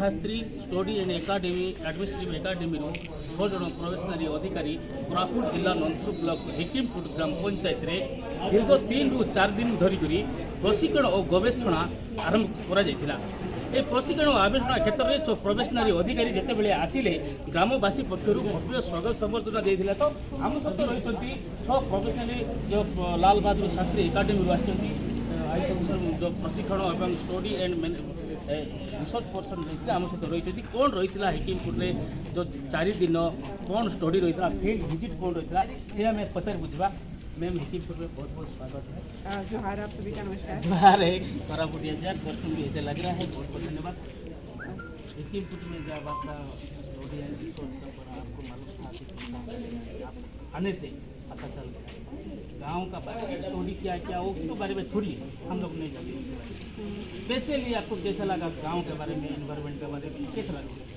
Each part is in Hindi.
Shastri study and academy administrative academy 6 जन प्रोफेशनल अधिकारी कोरापुट जिला नंदपुर ब्लॉक हिकिमपुर ग्राम पंचायत रे दीर्घ 3 ରୁ 4 दिन धरिक प्रशिक्षण और गवेषणा आरंभ करा। ए प्रशिक्षण और आवेदन क्षेत्र में जो प्रोफेशनल अधिकारी जिते आसिले ग्रामवासी पक्षर भव्य स्वागत संबर्धना देते। तो आम सहित रही 6 प्रोफेशनल जो लाल बहादुर शास्त्री एकाडेमी आसी जो प्रशिक्षण और स्टडी एंड रिसर्च पर्सन रही आम सहित रही कौन रही हिकिमपुर में जो 4 दिन कौन स्टडी रही फील्ड विजिट कौन रही से आम पचार बुझा। मैम हिकिमपुर में बहुत बहुत स्वागत है। जोहार आप सभी का नमस्कार। जोहार है कोरापुटिया जाट दर्शन भी ऐसे लग रहा है। बहुत बहुत धन्यवाद। हिकिमपुर में जब आपका स्टडी एंड रिसर्च का पड़ा आपको मालूम था आप आने से पता चल गया गाँव का बारे में स्टडी क्या क्या वो उसके बारे में छोड़िए हम लोग नहीं जानते। स्पेशली आपको कैसा लगा गाँव के बारे में एनवायरमेंट के बारे में कैसा लगा?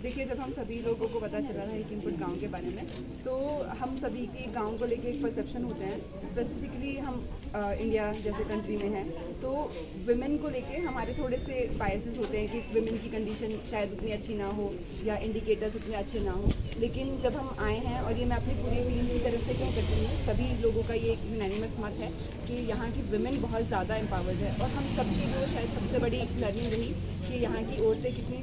देखिए जब हम सभी लोगों को पता चला है हिकिमपुर गांव के बारे में तो हम सभी के गांव को लेके एक परसेप्शन होते हैं। स्पेसिफिकली हम इंडिया जैसे कंट्री में हैं तो विमेन को लेके हमारे थोड़े से बायसेस होते हैं कि विमेन की कंडीशन शायद उतनी अच्छी ना हो या इंडिकेटर्स उतने अच्छे ना हो। लेकिन जब हम आए हैं और ये मैं अपनी पूरी टीम की तरफ से कह सकती हूँ सभी लोगों का ये एक यूनानिमस मत है कि यहाँ की विमेन बहुत ज़्यादा एम्पावर्ड है और हम सबकी जो शायद सबसे बड़ी लर्निंग रही कि यहाँ की औरतें कितनी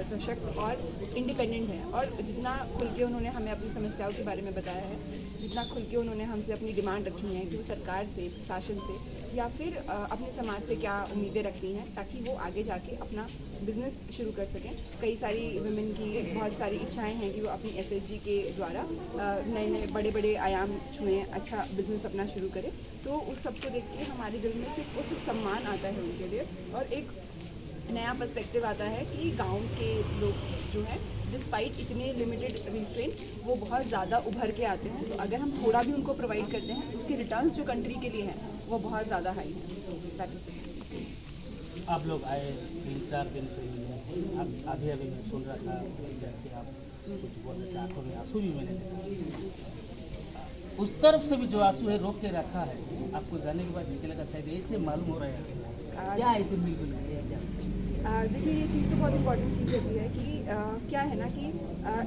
सशक्त और इंडिपेंडेंट हैं। और जितना खुल के उन्होंने हमें अपनी समस्याओं के बारे में बताया है, जितना खुल के उन्होंने हमसे अपनी डिमांड रखी है कि वो सरकार से, प्रशासन से या फिर अपने समाज से क्या उम्मीदें रखती हैं ताकि वो आगे जाके अपना बिजनेस शुरू कर सकें। कई सारी वुमेन की बहुत सारी इच्छाएं हैं कि वो अपनी एसएचजी के द्वारा नए नए बड़े बड़े आयाम छुएँ, अच्छा बिजनेस अपना शुरू करें। तो उस सबको देख के हमारे दिल में सिर्फ सम्मान आता है उनके लिए और एक नया पर्सपेक्टिव आता है कि गांव के लोग जो हैं डिस्पाइट इतने लिमिटेड रिस्ट्रेंट्स वो बहुत ज़्यादा उभर के आते हैं। तो अगर हम थोड़ा भी उनको प्रोवाइड करते हैं उसके रिटर्न्स जो कंट्री के लिए हैं वो बहुत ज़्यादा हाई हैं। आप लोग आए 3-4 दिन से अभी मैं सुन रहा था कि आप कुछ बोल रहे थे आंखों में आंसू भी मैंने देखा। उस तरफ से भी जो आंसू है रोक के रखा है आपको जाने के बाद निकलेगा शायद ऐसे मालूम हो रहा है क्या ऐसे बिल्कुल क्या? देखिए ये चीज़ तो बहुत इंपॉर्टेंट चीज़ होती है कि क्या है ना कि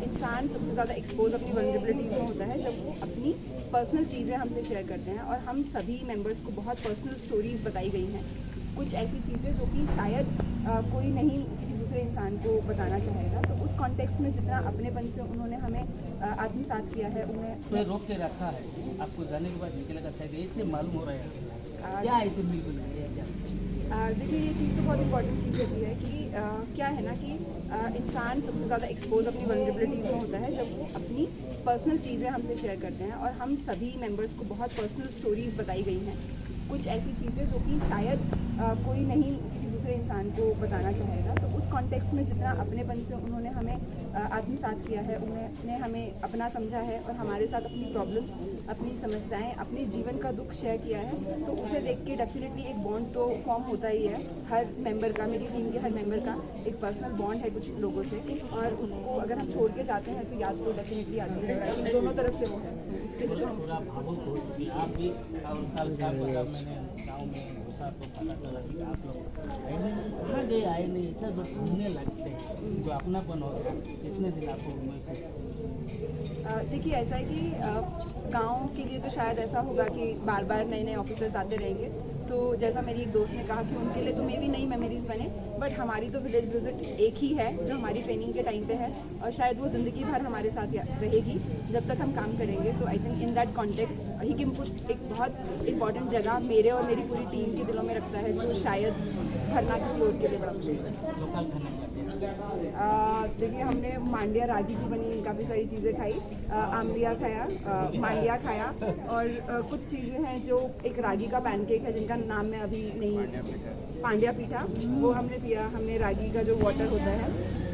इंसान सबसे ज़्यादा एक्सपोज अपनी वल्नरेबिलिटीज में होता है जब वो अपनी पर्सनल चीज़ें हमसे शेयर करते हैं। और हम सभी मेंबर्स को बहुत पर्सनल स्टोरीज बताई गई हैं, कुछ ऐसी चीज़ें जो कि शायद कोई नहीं किसी दूसरे इंसान को बताना चाहेगा। तो उस कॉन्टेक्स्ट में जितना अपनेपन से उन्होंने हमें आत्मसात किया है उन्हें रोक के रखा है आपको जाने के बाद निकलेगा शायद ऐसे मालूम हो रहा है क्या ऐसे बिल्कुल क्या? देखिए ये चीज़ तो बहुत इंपॉर्टेंट चीज़ होती है कि क्या है ना कि इंसान सबसे ज़्यादा एक्सपोज अपनी वल्नरेबिलिटीज में होता है जब वो अपनी पर्सनल चीज़ें हमसे शेयर करते हैं। और हम सभी मेंबर्स को बहुत पर्सनल स्टोरीज बताई गई हैं, कुछ ऐसी चीज़ें जो कि शायद कोई नहीं किसी दूसरे इंसान को बताना चाहेगा। तो उस कॉन्टेक्स्ट में जितना अपनेपन से उन्होंने हमें आत्मसात किया है, उन्होंने हमें अपना समझा है और हमारे साथ अपनी प्रॉब्लम्स, अपनी समस्याएं, अपने जीवन का दुख शेयर किया है तो उसे देख के डेफिनेटली एक बॉन्ड तो फॉर्म होता ही है। हर मेंबर का, मेरी टीम के हर मेंबर का एक पर्सनल बॉन्ड है कुछ लोगों से और उसको अगर हम छोड़ के जाते हैं तो याद तो डेफिनेटली आती है। दोनों तरफ से वो है, इसके लिए तो हम आप भी मैंने गाँव में घुसा तो पता चला कि आप लोग कहाँ गए आए नहीं ऐसा जो घूमने लगते हैं जो अपनापन होता है कितने दिन आपको महसूस? देखिए ऐसा है कि गांव के लिए तो शायद ऐसा होगा कि बार बार नए नए ऑफिसर्स आते रहेंगे। तो जैसा मेरी एक दोस्त ने कहा कि उनके लिए तो मे भी नई मेमोरीज बने, बट हमारी तो विलेज विजिट एक ही है जो हमारी ट्रेनिंग के टाइम पे है और शायद वो ज़िंदगी भर हमारे साथ रहेगी जब तक हम काम करेंगे। तो I think in that context Hikimpur एक बहुत इंपॉर्टेंट जगह मेरे और मेरी पूरी टीम के दिलों में रखता है जो शायद भरना किसी और के लिए बड़ा मुश्किल है। देखिए हमने मांडिया रागी की बनी काफ़ी सारी चीज़ें खाई, आमलिया खाया, मांडिया खाया और कुछ चीज़ें हैं जो एक रागी का पैनकेक है जिनका नाम मैं अभी नहीं, पांड्या पीठा, वो हमने पिया। हमने रागी का जो वाटर होता है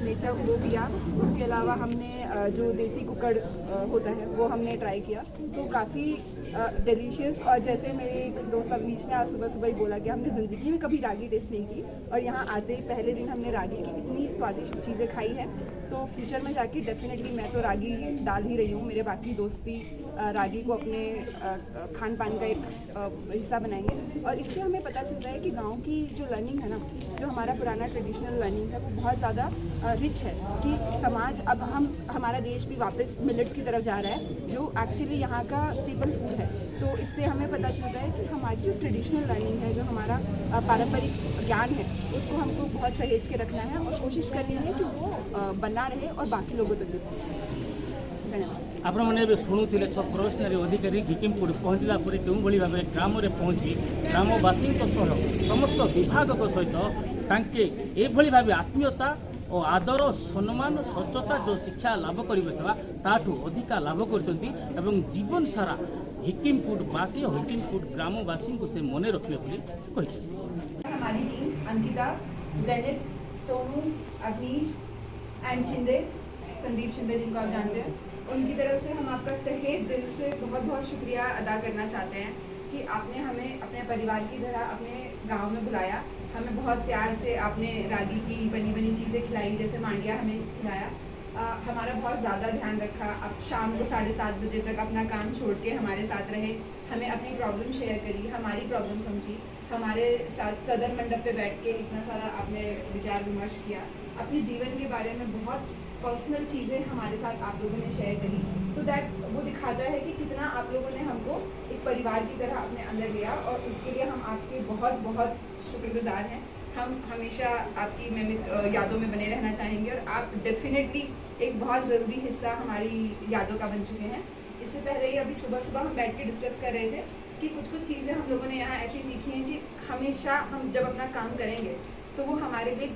नेचर वो पिया। उसके अलावा हमने जो देसी कुकड़ होता है वो हमने ट्राई किया। तो काफ़ी डिलीशियस। और जैसे मेरे एक दोस्त अवनीश ने आज सुबह सुबह ही बोला कि हमने ज़िंदगी में कभी रागी टेस्ट नहीं की और यहाँ आते ही पहले दिन हमने रागी की इतनी स्वादिष्ट चीज़ें खाई हैं। तो फ्यूचर में जाके डेफिनेटली मैं तो रागी डाल ही रही हूँ, मेरे बाकी दोस्त भी रागी को अपने खान पान का एक हिस्सा बनाएंगे। और इससे हमें पता चलता है कि गांव की जो लर्निंग है ना, जो हमारा पुराना ट्रेडिशनल लर्निंग है, वो बहुत ज़्यादा रिच है कि समाज अब हमारा देश भी वापस मिलेट्स की तरफ जा रहा है जो एक्चुअली यहाँ का स्टेपल फूड है। तो इससे हमें पता चलता है कि हमारी जो ट्रेडिशनल लर्निंग है, जो हमारा पारंपरिक ज्ञान है, उसको हमको बहुत सहेज के रखना है और कोशिश करनी है कि वो बना रहे और बाकी लोगों तक भी पहुंचे। धन्यवाद। आपण मैंने भी शुणुले सब प्रोफेसनारी अधिकारी हिकिमपुर पहुँचला पर क्यों भाव ग्राम में पहुँची ग्रामवासी समस्त विभाग सहित तांके एभली भाव आत्मीयता और आदर सम्मान सचता जो शिक्षा लाभ करू अधिका लाभ कर जीवन सारा हिकिमपुरवासी और हिकिमपुर ग्रामवासी को से मन रखिए हमारी टीम अंकिता, जैनित, सोनू, अवनीश एंड शिंदे, संदीप शिंदे जिनको आप जानते हैं, उनकी तरफ से हम आपका तहे दिल से बहुत बहुत शुक्रिया अदा करना चाहते हैं कि आपने हमें अपने परिवार की तरह अपने गांव में बुलाया। हमें बहुत प्यार से आपने रागी की बनी चीज़ें खिलाई, जैसे मांडिया हमें खिलाया। हमारा बहुत ज़्यादा ध्यान रखा। अब शाम को 7:30 बजे तक अपना काम छोड़ के हमारे साथ रहे, हमें अपनी प्रॉब्लम शेयर करी, हमारी प्रॉब्लम समझी, हमारे साथ सदर मंडप पे बैठ के इतना सारा आपने विचार विमर्श किया, अपने जीवन के बारे में बहुत पर्सनल चीज़ें हमारे साथ आप लोगों ने शेयर करी। सो दैट वो दिखाता है कि कितना आप लोगों ने हमको एक परिवार की तरह अपने अंदर लिया और उसके लिए हम आपके बहुत बहुत शुक्रगुजार हैं। हम हमेशा आपकी यादों में बने रहना चाहेंगे और आप डेफिनेटली एक बहुत ज़रूरी हिस्सा हमारी यादों का बन चुके हैं। इससे पहले ही अभी सुबह हम बैठ के डिस्कस कर रहे थे कि कुछ चीज़ें हम लोगों ने यहाँ ऐसी सीखी हैं कि हमेशा हम जब अपना काम करेंगे तो वो हमारे लिए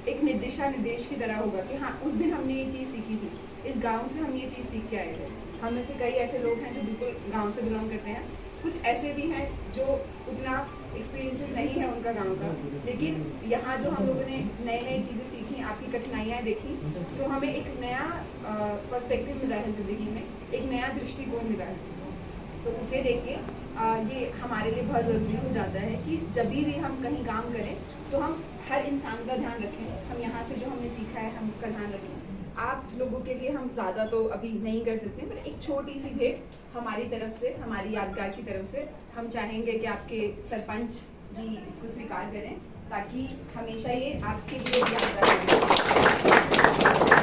एक निर्देश की तरह होगा कि हाँ, उस दिन हमने ये चीज़ सीखी थी, इस गांव से हम ये चीज़ सीख के आए थे। हम में से कई ऐसे लोग हैं जो बिल्कुल गांव से बिलोंग करते हैं, कुछ ऐसे भी हैं जो उतना एक्सपीरियंसेस नहीं है उनका गांव का, लेकिन यहाँ जो हम लोगों ने नई चीज़ें सीखी, आपकी कठिनाइयाँ देखी, तो हमें एक नया पर्सपेक्टिव मिला है ज़िंदगी में, एक नया दृष्टिकोण मिला है। तो उसे देख के ये हमारे लिए बहुत ज़रूरी हो जाता है कि जब भी हम कहीं काम करें तो हम हर इंसान का ध्यान रखें। हम यहाँ से जो हमने सीखा है हम उसका ध्यान रखें। आप लोगों के लिए हम ज़्यादा तो अभी नहीं कर सकते, पर एक छोटी सी भेंट हमारी तरफ से, हमारी यादगार की तरफ से हम चाहेंगे कि आपके सरपंच जी इसको स्वीकार करें ताकि हमेशा ये आपके लिए यादगार रहे।